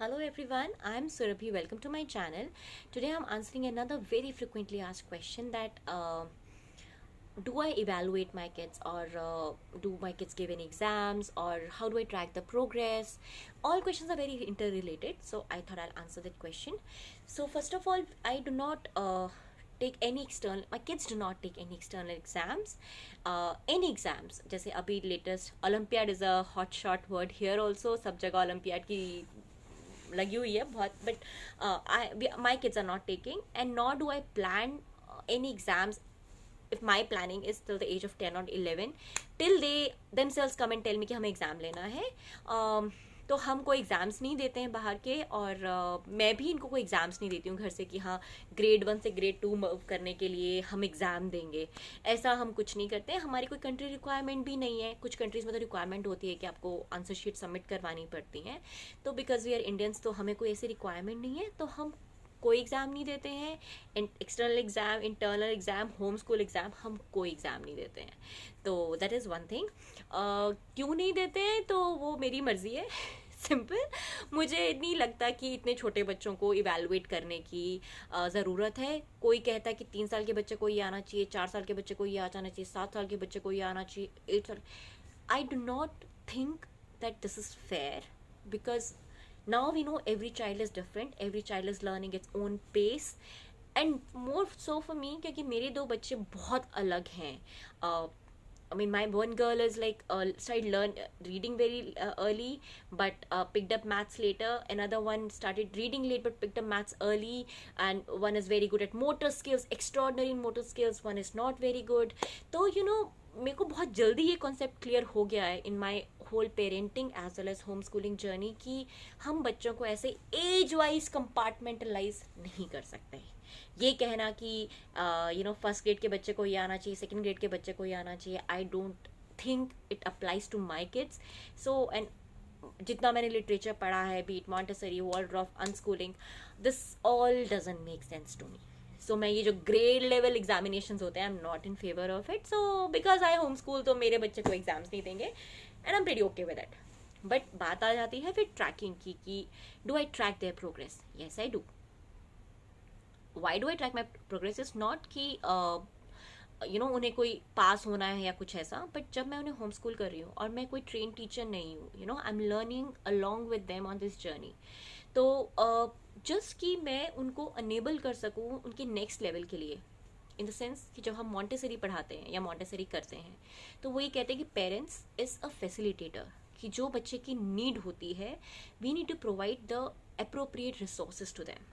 Hello everyone, I am Surabhi. Welcome to my channel. Today I'm answering another very frequently asked question that do I evaluate my kids or do my kids give any exams or how do I track the progress? All questions are very interrelated, so I thought I'll answer that question. So first of all, I do not take any external, my kids do not take any external exams. Any exams जैसे अभी latest Olympiad is a hot shot word here also, सब जगह Olympiad की लगी हुई है बहुत, but my kids are not taking and not do I plan any exams if my planning is till the age of 10 or 11 till they themselves come and tell me कि हमें exam लेना है. तो हम कोई एग्ज़ाम्स नहीं देते हैं बाहर के, और मैं भी इनको कोई एग्ज़ाम्स नहीं देती हूँ घर से कि हाँ ग्रेड 1 से ग्रेड 2 मूव करने के लिए हम एग्ज़ाम देंगे. ऐसा हम कुछ नहीं करते हैं. हमारी कोई कंट्री रिक्वायरमेंट भी नहीं है. कुछ कंट्रीज़ में तो रिक्वायरमेंट होती है कि आपको आंसर शीट सबमिट करवानी पड़ती हैं. तो बिकॉज वी आर इंडियंस तो हमें कोई ऐसी रिक्वायरमेंट नहीं है, तो हम कोई एग्ज़ाम नहीं देते हैं. External exam, internal exam, home school exam, हम कोई एग्ज़ाम नहीं देते हैं. तो दैट इज़ वन थिंग. क्यों नहीं देते हैं तो वो मेरी मर्ज़ी है. सिंपल. मुझे नहीं लगता कि इतने छोटे बच्चों को इवेलुएट करने की ज़रूरत है. कोई कहता है कि 3 साल के बच्चे को ये आना चाहिए, 4 साल के बच्चे को ये आ जाना चाहिए, 7 साल के बच्चे को ये आना चाहिए, 8 साल. आई do not think that this is fair because now we know every child is different, every child is learning its own pace, and more so for me क्योंकि मेरे दो बच्चे बहुत अलग हैं. I mean, my one girl is like started learn reading very early, but picked up maths later. Another one started reading late but picked up maths early, and one is very good at motor skills, extraordinary in motor skills. One is not very good. तो मेरे को बहुत जल्दी ये concept clear हो गया है in my whole parenting as well as home schooling journey कि हम बच्चों को ऐसे एज वाइज कंपार्टमेंटलाइज नहीं कर सकते. ये कहना कि फर्स्ट ग्रेड के बच्चे को ये आना चाहिए, सेकेंड ग्रेड के बच्चे को ये आना चाहिए, I don't think it applies to my kids. So and जितना मैंने लिटरेचर पढ़ा है, be it Montessori, Waldorf, unschooling, this all doesn't make sense to me. So मैं ये जो ग्रेड लेवल एग्जामिनेशन होते हैं, I am not in favour of it. So because I home school तो मेरे बच्चे को एग्जाम्स नहीं देंगे and I am pretty okay with that. But बात आ जाती है फिर ट्रैकिंग की कि do I track there progress. Yes I do. Why do I track my progress is not कि उन्हें कोई पास होना है या कुछ ऐसा, बट जब मैं उन्हें होम स्कूल कर रही हूँ और मैं कोई ट्रेन टीचर नहीं हूँ, I am learning along with them on this journey. तो जस्ट कि मैं उनको अनेबल कर सकूँ उनके नेक्स्ट लेवल के लिए, इन द सेंस कि जब हम मॉन्टेसरी पढ़ाते हैं या मॉन्टेसरी करते हैं तो वही कहते हैं कि पेरेंट्स इज़ अ फैसिलिटेटर, कि जो बच्चे की नीड होती है we need to provide the appropriate resources to them.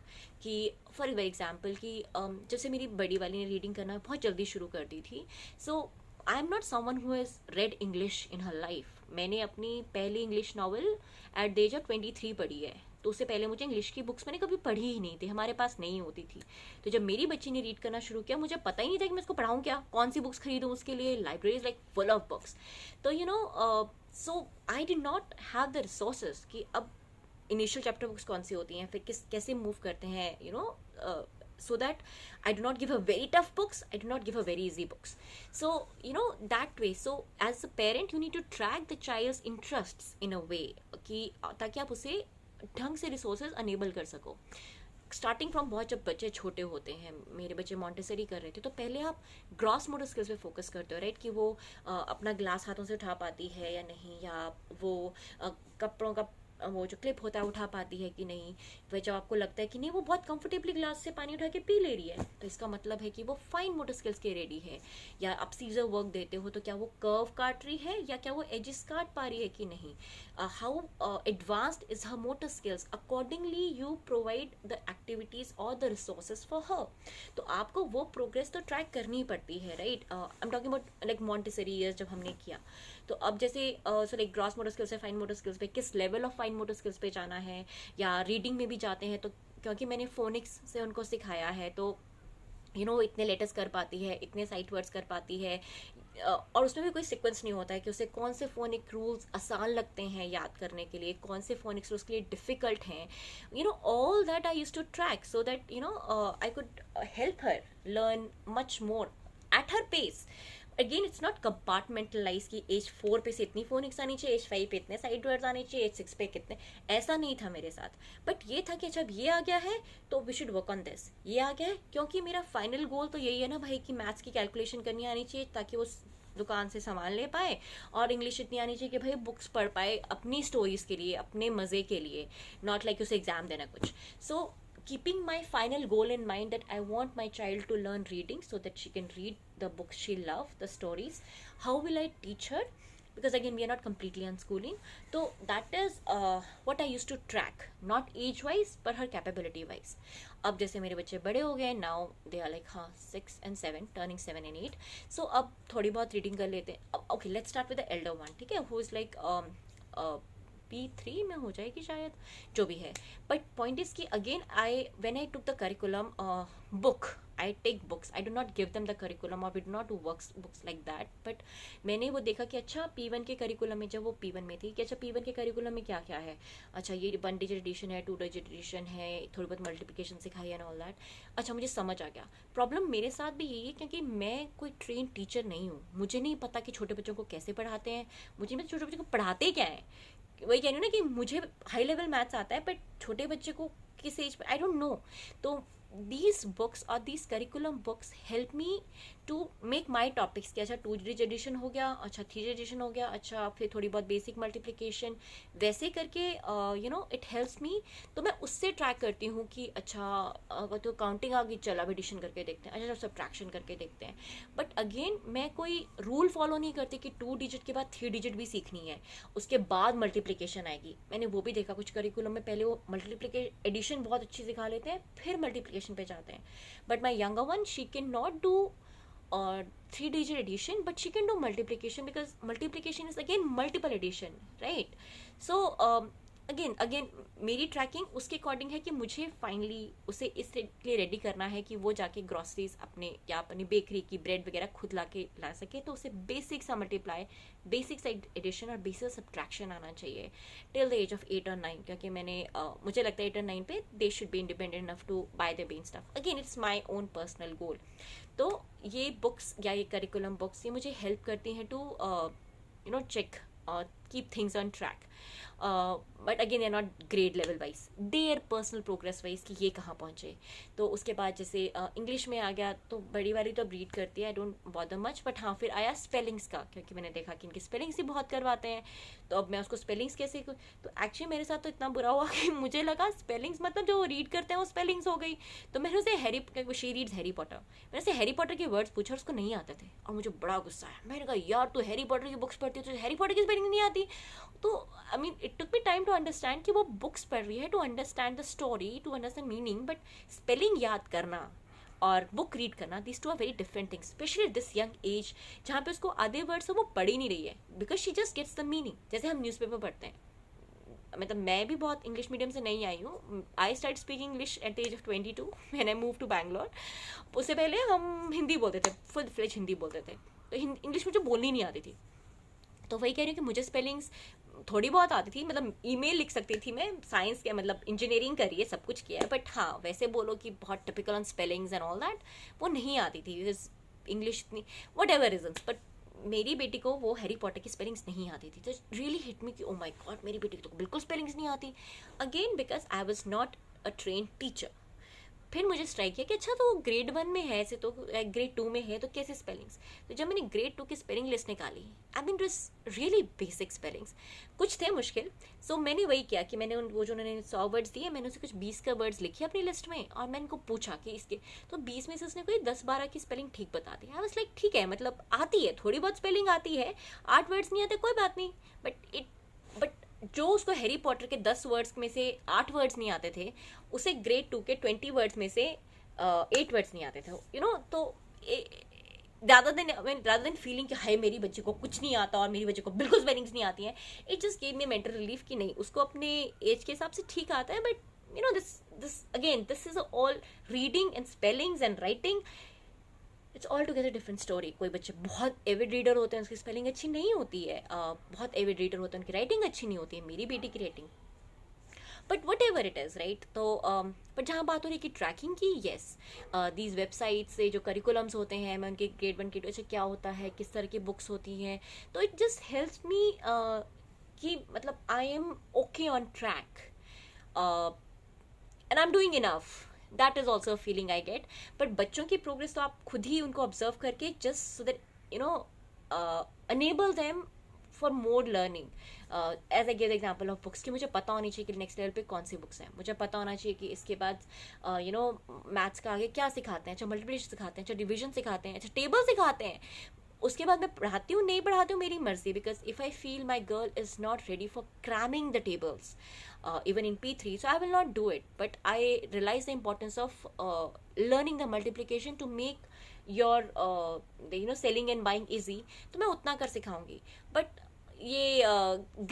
कि फॉर एग्जाम्पल कि जैसे मेरी बड़ी वाली ने रीडिंग करना बहुत जल्दी शुरू कर दी थी. So I am not someone who has read English in her life. मैंने अपनी पहली English novel at the age of 23 पढ़ी है. तो उससे पहले मुझे इंग्लिश की बुक्स मैंने कभी पढ़ी ही नहीं थी, हमारे पास नहीं होती थी. तो जब मेरी बच्ची ने रीड करना शुरू किया मुझे पता ही नहीं था कि मैं इसको पढ़ाऊँ क्या, कौन सी बुक्स खरीदूँ उसके लिए. Library is like full of books. तो so I did not have the resources कि अब इनिशियल चैप्टर बुक्स कौन सी होती हैं, फिर कैसे मूव करते हैं, so that I do not give her very tough books, I do not give her very easy books. So that way, so as a parent you need to track the child's interests in a way कि ताकि आप उसे ढंग से resources enable कर सको. Starting from बहुत, जब बच्चे छोटे होते हैं, मेरे बच्चे मॉन्टेसरी कर रहे थे, तो पहले आप ग्रॉस मोटर स्किल्स पे फोकस करते हो, राइट, कि वो अपना ग्लास हाथों से उठा पाती है या नहीं, या वो कपड़ों का वो जो क्लिप होता है उठा पाती है कि नहीं. वह जब आपको लगता है कि नहीं वो बहुत कंफर्टेबली ग्लास से पानी उठा के पी ले रही है, तो इसका मतलब है कि वो फाइन मोटर स्किल्स के रेडी है. या आप सीजर वर्क देते हो तो क्या वो कर्व काट रही है या क्या वो एजेस काट पा रही है कि नहीं. How advanced is her motor skills, accordingly you provide the activities और द रिसोर्सेज फॉर हर. तो आपको वो प्रोग्रेस तो ट्रैक करनी पड़ती है, right. I am talking about like Montessori years जब हमने किया. तो अब जैसे so like gross motor skills से फाइन मोटर स्किल्स पे किस level of fine motor skills पे जाना है, या रीडिंग में भी जाते हैं तो क्योंकि मैंने फोनिक्स से उनको सिखाया है तो इतने लेटर्स कर पाती है, इतने साइट वर्ड्स कर पाती है, और उसमें भी कोई सीक्वेंस नहीं होता है कि उसे कौन से फोनिक रूल्स आसान लगते हैं याद करने के लिए, कौन से फोनिक्स रूल्स के लिए डिफ़िकल्ट हैं. All that I use to track so that I could help her learn much more at her pace. Again it's not compartmentalize की एज 4 पे से इतनी फोनिक्स आनी चाहिए, एज 5 पे इतने साइड वर्ड्स आने चाहिए, एज 6 पे कितने, ऐसा नहीं था मेरे साथ। बट ये था कि जब ये आ गया है तो we should work on this, ये आ गया है क्योंकि मेरा फाइनल गोल तो यही है ना भाई कि मैथ्स की कैलकुलेशन करनी आनी चाहिए ताकि वो दुकान से सामान ले पाए, और इंग्लिश इतनी आनी चाहिए कि भाई बुक्स पढ़ पाए अपनी स्टोरीज के लिए, अपने मजे के लिए, नॉट लाइक उसे एग्जाम देना कुछ। सो keeping my final goal in mind that I want my child to learn reading so that she can read the books she loves, the stories. How will I teach her? Because again, we are not completely unschooling. So that is what I used to track, not age wise, but her capability wise. अब जैसे मेरे बच्चे बड़े हो गए, now they are like 6 and 7, turning 7 and 8. So अब थोड़ी बहुत रीडिंग कर लेते हैं। Okay, let's start with the elder one, ठीक है, who is like P3 में हो जाएगी शायद, जो भी है। बट पॉइंट इज कि again when I took the curriculum book, I take books, I do not give them the curriculum और we do not do books like that. But मैंने वो देखा कि अच्छा P1 के करिकुलम में, जब वो P1 में थी, कि अच्छा P1 के करिकुलम में क्या क्या है, अच्छा ये 1 डिजिट एडिशन है, 2 डिजिट एडिशन है, थोड़ी बहुत मल्टीप्लिकेशन सिखाई एंड ऑल दैट। अच्छा मुझे समझ आ गया। प्रॉब्लम मेरे साथ भी यही है क्योंकि मैं कोई ट्रेन टीचर नहीं हूँ, मुझे नहीं पता कि छोटे बच्चों को कैसे पढ़ाते हैं, मुझे नहीं पता छोटे बच्चों को पढ़ाते क्या है। वही कह रही हूँ ना कि मुझे हाई लेवल मैथ्स आता है बट छोटे बच्चे को किस एज पे आई डोंट नो। तो these books or these curriculum books help me to make my topics कि अच्छा 2 डिजिट एडिशन हो गया, अच्छा 3 डिजिट एडिशन हो गया, अच्छा फिर थोड़ी बहुत बेसिक मल्टीप्लिकेशन, वैसे करके you know it helps me. तो मैं उससे ट्रैक करती हूँ कि अच्छा अगर तो काउंटिंग आ गई, चल अब एडिशन करके देखते हैं, अच्छा सब्ट्रैक्शन करके देखते हैं। बट अगेन मैं कोई रूल फॉलो नहीं करती कि 2 डिजिट के बाद 3 डिजिट भी सीखनी है, उसके बाद मल्टीप्लिकेशन आएगी। मैंने वो भी देखा कुछ करिकुलम में, पहले वो मल्टीप्लिकेशन एडिशन बहुत अच्छी सिखा लेते हैं, फिर मल्टीप्लिकेशन पे जाते हैं। But my younger one, she can not do 3 digit addition, but she can do multiplication because multiplication is again multiple addition, right? So again मेरी ट्रैकिंग उसके अकॉर्डिंग है कि मुझे फाइनली उसे इसलिए रेडी करना है कि वो जाके ग्रॉसरीज अपने या अपनी बेकरी की ब्रेड वगैरह खुद ला सके। तो उसे बेसिक सा मल्टीप्लाई, बेसिक सा एडिशन और बेसिक सब्ट्रैक्शन आना चाहिए टिल द एज ऑफ 8 और 9, क्योंकि मुझे लगता है 8 और 9 पे they should be independent enough to buy their been stuff. Again it's my own personal goal. तो ये बुक्स या ये करिकुलम बुक्स ये मुझे हेल्प करती हैं टू यू नो चेक और keep things on track. But again not grade level wise, their personal progress wise कि ये कहाँ पहुँचे। तो उसके बाद जैसे इंग्लिश में आ गया तो बड़ी वाली तो रीड करती है, I don't bother much. But हाँ फिर आया स्पेलिंग्स का, क्योंकि मैंने देखा कि इनके स्पेलिंग्स ही बहुत करवाते हैं, तो अब मैं उसको स्पेलिंग्स कैसे। तो एक्चुअली मेरे साथ तो इतना बुरा हुआ कि मुझे लगा स्पेलिंग्स मतलब जो रीड करते हैं वो स्पेलिंग्स हो गई। तो मैंने उसे शी रीड्स हैरी पॉटर, मैंने उसे हैरी पॉटर के वर्ड्स पूछे और उसको नहीं आते थे, और मुझे बड़ा गुस्सा आया। मैंने कहा यार तू हैरी पॉटर की बुक्स पढ़ती है तो हैरी पॉटर की स्पेलिंग नहीं आती। तो I mean it took me time to understand कि वो बुक्स पढ़ रही है to understand the story, to understand meaning, but spelling याद करना और बुक रीड करना, this two are very different things, specially this young age जहाँ पे उसको आधे वर्ड्स वो पढ़ ही नहीं रही है, because she just gets the meaning. जैसे हम न्यूज़पेपर पढ़ते हैं, मतलब मैं भी बहुत इंग्लिश मीडियम से नहीं आई हूँ, I start speaking English at the age of 22 when I move to Bangalore. उससे पहले हम हिंदी बोलते थे, फुल फ्लेज हिंदी बोलते थे, तो इंग्लिश मुझे बोलनी नहीं आती थी। तो वही कह रही हूँ कि मुझे स्पेलिंग्स थोड़ी बहुत आती थी, मतलब ईमेल लिख सकती थी मैं, साइंस के मतलब इंजीनियरिंग करी है, सब कुछ किया है, बट हाँ वैसे बोलो कि बहुत typical on spellings and all that वो नहीं आती थी, इंग्लिश इतनी वट एवर रीजन्स। बट मेरी बेटी को वो हैरी पॉटर की स्पेलिंग्स नहीं आती थी, तो रियली हिट मी कि ओ माय गॉड मेरी बेटी को तो बिल्कुल स्पेलिंग्स नहीं आती। Again because I was not a train teacher. फिर मुझे स्ट्राइक किया कि अच्छा तो ग्रेड 1 में है ऐसे, तो ग्रेड 2 में है तो कैसे स्पेलिंग्स। तो जब मैंने ग्रेड 2 की स्पेलिंग लिस्ट निकाली, आई mean it really basic spellings, कुछ थे मुश्किल। सो मैंने वही किया कि मैंने वो जो उन्होंने 100 वर्ड्स दिए, मैंने उसे कुछ 20 का वर्ड्स लिखे अपनी लिस्ट में, और मैंने उनको पूछा कि इसके, तो 20 में से उसने कोई 10-12 की स्पेलिंग ठीक बता दी। आई वाज लाइक ठीक है, मतलब आती है, थोड़ी बहुत स्पेलिंग आती है, 8 वर्ड्स नहीं आते कोई बात नहीं, बट जो उसको हैरी पॉटर के 10 वर्ड्स में से 8 वर्ड्स नहीं आते थे, उसे ग्रेड 2 के 20 वर्ड्स में से 8 वर्ड्स नहीं आते थे, यू नो। तो rather than फीलिंग कि हाय मेरी बच्ची को कुछ नहीं आता और मेरी बच्ची को बिल्कुल स्पेलिंग्स नहीं आती हैं, it just gave me mental relief कि नहीं, उसको अपने एज के हिसाब से ठीक आता है। But you know this is all reading and spellings and writing, it's all together different story. कोई बच्चे बहुत एविड रीडर होते हैं, उसकी स्पेलिंग अच्छी नहीं होती है, बहुत एविड रीडर होते हैं, उनकी राइटिंग अच्छी नहीं होती है। मेरी बेटी की writing but what ever it is right. तो बट जहाँ बात हो रही है कि ट्रैकिंग की, येस, दीज वेबसाइट से जो करिकुलम्स होते हैं, मैं उनके ग्रेड 1 ग्रेड 2 अच्छा क्या होता है, किस तरह की बुक्स होती हैं, तो इट जस्ट हेल्प्स मी कि मतलब I am okay on track and I am doing enough. That is also a feeling I get. But बच्चों की प्रोग्रेस तो आप खुद ही उनको ऑब्जर्व करके just so that you know enable them for more learning. As I gave the example of books कि मुझे पता होनी चाहिए कि नेक्स्ट लेवल पे कौन सी बुक्स हैं, मुझे पता होना चाहिए कि इसके बाद यू नो मैथ्स का आगे क्या सिखाते हैं, अच्छा मल्टीप्लिकेशन सिखाते हैं, अच्छा डिवीजन सिखाते हैं, अच्छा टेबल सिखाते हैं. उसके बाद मैं पढ़ाती हूँ नहीं पढ़ाती हूँ मेरी मर्जी, because if I feel my girl is not ready for cramming the tables even in P3, so I will not do it. But I realize the importance of learning the multiplication to make your selling and buying easy. तो मैं उतना कर सिखाऊंगी. But ये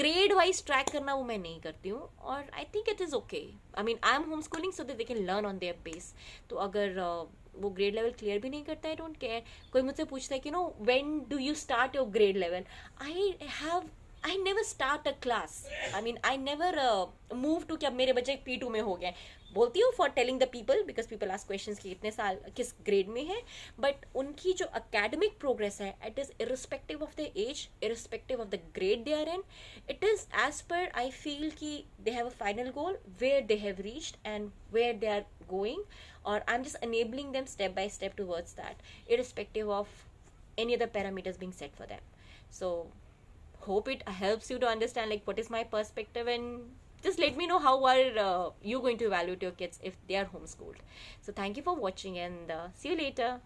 grade wise track करना वो मैं नहीं करती हूँ, और I think it is okay. I mean I am home schooling so that they can learn on their base. तो अगर वो ग्रेड लेवल क्लियर भी नहीं करता है, डोंट केयर. कोई मुझसे पूछता है कि know when do you start your grade level, I never start a class. I mean, I never move to कि अब मेरे बच्चे P2 में हो गए. बोलती हूँ for telling the people, because people ask questions कि इतने साल किस ग्रेड में है, बट उनकी जो academic progress है, it is irrespective of their age, irrespective of the grade they are in. It is as per I feel कि they have a final goal where they have reached and where they are going, or I'm just enabling them step by step towards that, irrespective of any other parameters being set for them. So hope it helps you to understand like what is my perspective, and just let me know how are you going to evaluate your kids if they are homeschooled. So thank you for watching, and see you later.